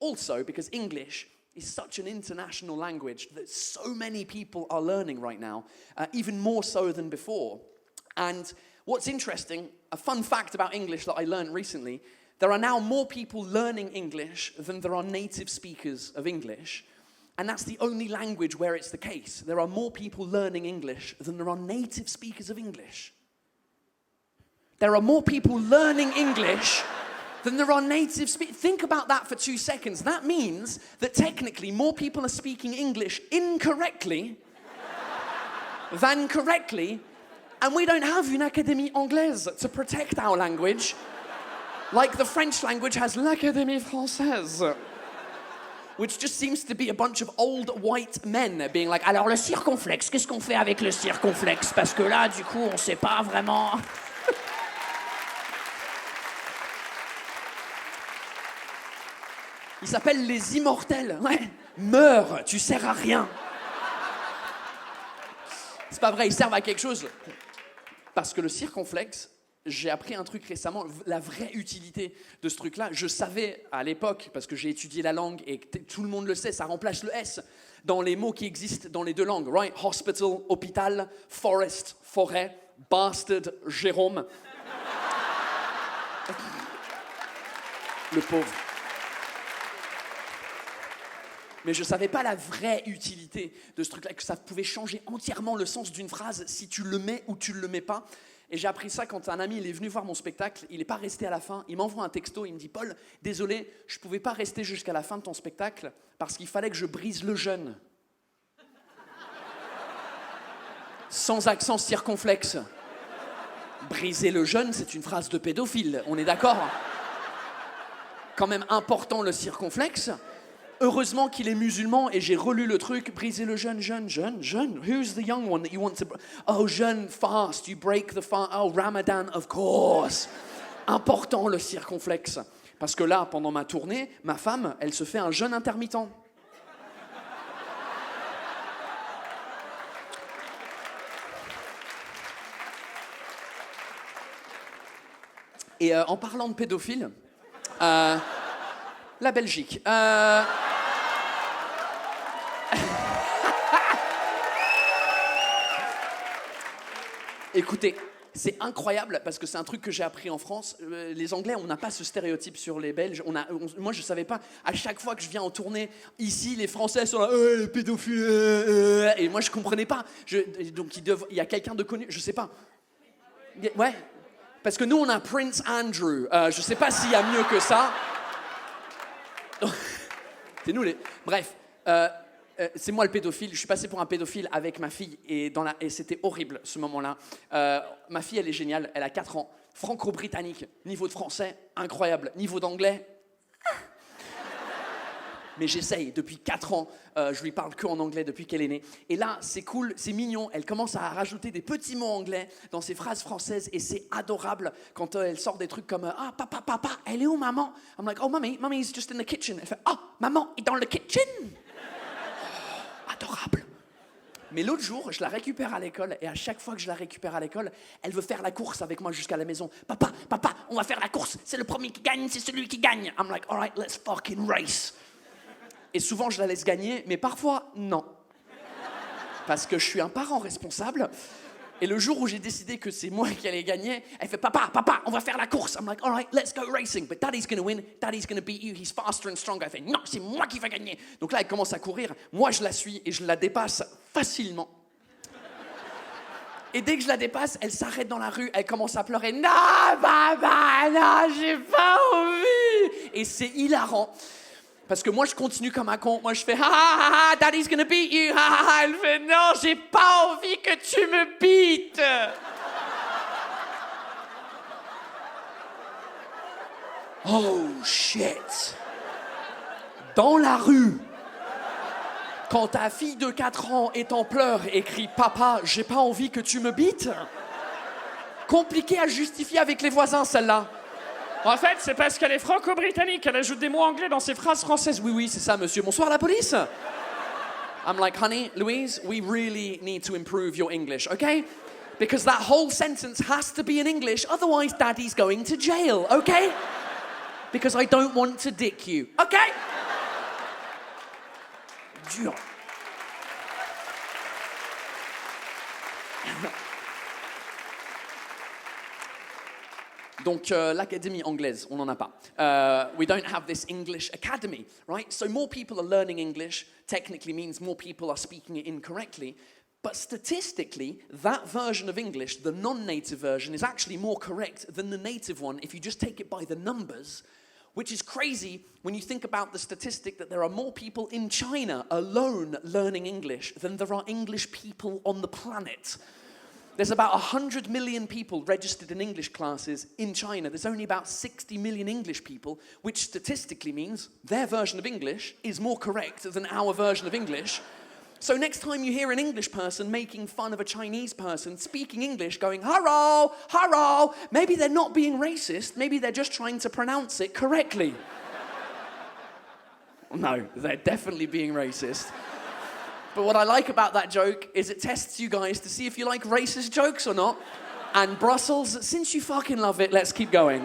Also, because English is such an international language that so many people are learning right now, even more so than before. And what's interesting, a fun fact about English that I learned recently, there are now more people learning English than there are native speakers of English. And that's the only language where it's the case. There are more people learning English than there are native speakers of English. There are more people learning English than there are native speakers. Think about that for 2 seconds. That means that technically more people are speaking English incorrectly than correctly, and we don't have une académie anglaise to protect our language, like the French language has l'Académie française, which just seems to be a bunch of old white men being like, alors le circonflexe, qu'est-ce qu'on fait avec le circonflexe? Parce que là, du coup, on sait pas vraiment. Ils s'appellent les immortels. Ouais. Meurs, tu sers à rien. C'est pas vrai, ils servent à quelque chose. Parce que le circonflexe, j'ai appris un truc récemment, la vraie utilité de ce truc-là. Je savais à l'époque, parce que j'ai étudié la langue et tout le monde le sait, ça remplace le S dans les mots qui existent dans les deux langues. Right? Hospital, hôpital, forest, forêt, bastard, Jérôme. Le pauvre. Mais je ne savais pas la vraie utilité de ce truc-là, que ça pouvait changer entièrement le sens d'une phrase si tu le mets ou tu ne le mets pas. Et j'ai appris ça quand un ami il est venu voir mon spectacle, il n'est pas resté à la fin, il m'envoie un texto, il me dit « Paul, désolé, je ne pouvais pas rester jusqu'à la fin de ton spectacle parce qu'il fallait que je brise le jeûne. » Sans accent circonflexe. Briser le jeûne, c'est une phrase de pédophile, on est d'accord? Quand même important le circonflexe. Heureusement qu'il est musulman et j'ai relu le truc, briser le jeûne. Who's the young one that you want to... Oh, jeûne, fast, you break the fast. Oh, Ramadan, of course. Important le circonflexe. Parce que là, pendant ma tournée, ma femme, elle se fait un jeûne intermittent. Et en parlant de pédophiles, la Belgique. Écoutez, c'est incroyable parce que c'est un truc que j'ai appris en France. Les Anglais, on n'a pas ce stéréotype sur les Belges. Moi, je savais pas. À chaque fois que je viens en tournée, ici, les Français sont là, les pédophiles. Et moi, je comprenais pas. Donc, il y a quelqu'un de connu. Je sais pas. Ouais. Parce que nous, on a Prince Andrew. Je sais pas s'il y a mieux que ça. C'est nous les... Bref. C'est moi le pédophile, je suis passé pour un pédophile avec ma fille et c'était horrible ce moment-là. Ma fille, elle est géniale, elle a 4 ans, franco-britannique, niveau de français, incroyable, niveau d'anglais. Mais j'essaye, depuis 4 ans, je lui parle que en anglais depuis qu'elle est née. Et là, c'est cool, c'est mignon, elle commence à rajouter des petits mots anglais dans ses phrases françaises et c'est adorable quand elle sort des trucs comme « Ah, papa, elle est où maman ?» I'm like « Oh, mommy's just in the kitchen. » Elle fait « Oh, maman est dans le kitchen ?» Adorable. Mais l'autre jour, je la récupère à l'école et à chaque fois que je la récupère à l'école, elle veut faire la course avec moi jusqu'à la maison. Papa, on va faire la course. C'est le premier qui gagne, c'est celui qui gagne. I'm like, all right, let's fucking race. Et souvent, je la laisse gagner, mais parfois, non. Parce que je suis un parent responsable. Et le jour où j'ai décidé que c'est moi qui allais gagner, elle fait papa, on va faire la course. I'm like, all right, let's go racing. But daddy's going to win. Daddy's going to beat you. He's faster and stronger. Elle fait non, c'est moi qui vais gagner. Donc là, elle commence à courir. Moi, je la suis et je la dépasse facilement. Et dès que je la dépasse, elle s'arrête dans la rue. Elle commence à pleurer. Non, papa, non, j'ai pas envie. Et c'est hilarant. Parce que moi, je continue comme un con. Moi, je fais « Ha, ha, ha, daddy's gonna beat you. Ha, ha, ha. » Elle fait « Non, j'ai pas envie que tu me beates. » Oh, shit. Dans la rue, quand ta fille de 4 ans est en pleurs et crie « Papa, j'ai pas envie que tu me beates. » Compliqué à justifier avec les voisins, celle-là. En fait, c'est parce qu'elle est franco-britannique, elle ajoute des mots anglais dans ses phrases françaises. Oui, c'est ça, monsieur. Bonsoir, la police. I'm like, honey, Louise, we really need to improve your English, okay? Because that whole sentence has to be in English, otherwise daddy's going to jail, okay? Because I don't want to dick you, okay? dur. Donc, l'Académie anglaise, on n'en a pas. We don't have this English academy, right? So more people are learning English, technically means more people are speaking it incorrectly. But statistically, that version of English, the non-native version, is actually more correct than the native one if you just take it by the numbers, which is crazy when you think about the statistic that there are more people in China alone learning English than there are English people on the planet. There's about 100 million people registered in English classes in China. There's only about 60 million English people, which statistically means their version of English is more correct than our version of English. So next time you hear an English person making fun of a Chinese person speaking English, going, "Hello, hello," maybe they're not being racist, maybe they're just trying to pronounce it correctly. No, they're definitely being racist. But what I like about that joke is it tests you guys to see if you like racist jokes or not. And Brussels, since you fucking love it, let's keep going.